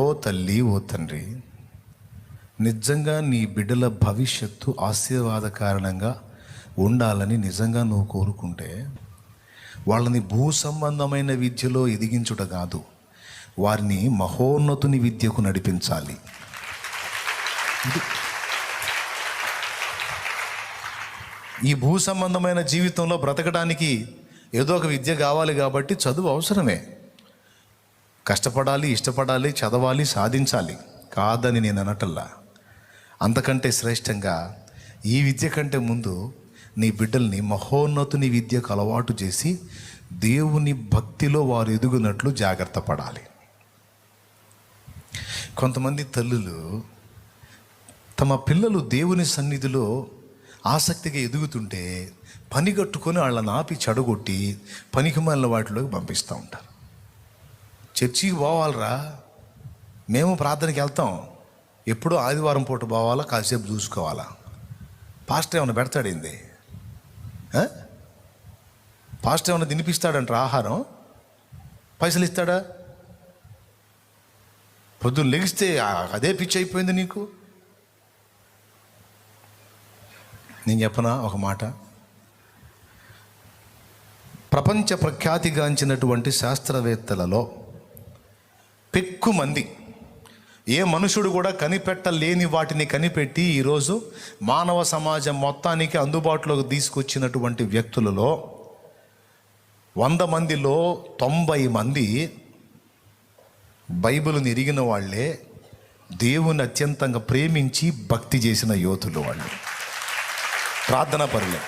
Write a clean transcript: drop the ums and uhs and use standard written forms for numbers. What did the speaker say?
ఓ తల్లి, ఓ తండ్రి, నిజంగా నీ బిడ్డల భవిష్యత్తు ఆశీర్వాద కారణంగా ఉండాలని నిజంగా నువ్వు కోరుకుంటే వాళ్ళని భూ సంబంధమైన విద్యలో ఎదిగించుట కాదు, వారిని మహోన్నతుని విద్యకు నడిపించాలి. ఈ భూ సంబంధమైన జీవితంలో బ్రతకడానికి ఏదో ఒక విద్య కావాలి కాబట్టి చదువు అవసరమే. కష్టపడాలి, ఇష్టపడాలి, చదవాలి, సాధించాలి, కాదని నేను అనటల్లా. అంతకంటే శ్రేష్టంగా ఈ విద్య కంటే ముందు నీ బిడ్డల్ని మహోన్నతుని విద్యకు అలవాటు చేసి దేవుని భక్తిలో వారు ఎదుగునట్లు జాగ్రత్త పడాలి. కొంతమంది తల్లులు తమ పిల్లలు దేవుని సన్నిధిలో ఆసక్తిగా ఎదుగుతుంటే పనిగట్టుకొని వాళ్ళని ఆపి చెడగొట్టి పనికిమాలిన వాటిలోకి పంపిస్తూ ఉంటారు. చర్చికి పోవాలరా, మేము ప్రార్థనకి వెళ్తాం, ఎప్పుడూ ఆదివారం పూట పోవాలా, కాసేపు చూసుకోవాలా. పాస్టర్ ఏమైనా పెడతాడేంది? పాస్టర్ ఏమైనా తినిపిస్తాడంటారా? ఆహారం పైసలు ఇస్తాడా? పొద్దున్న లెగిస్తే అదే పిచ్చి అయిపోయింది నీకు. నేను చెప్పనా ఒక మాట? ప్రపంచ ప్రఖ్యాతిగాంచినటువంటి శాస్త్రవేత్తలలో పెక్కుమంది, ఏ మనుషుడు కూడా కనిపెట్టలేని వాటిని కనిపెట్టి ఈరోజు మానవ సమాజం మొత్తానికి అందుబాటులోకి తీసుకొచ్చినటువంటి వ్యక్తులలో 100 మందిలో 90 మంది బైబిల్ని ఎరిగిన వాళ్ళే, దేవుని అత్యంతంగా ప్రేమించి భక్తి చేసిన యోధులు, వాళ్ళు ప్రార్థనా పరులే.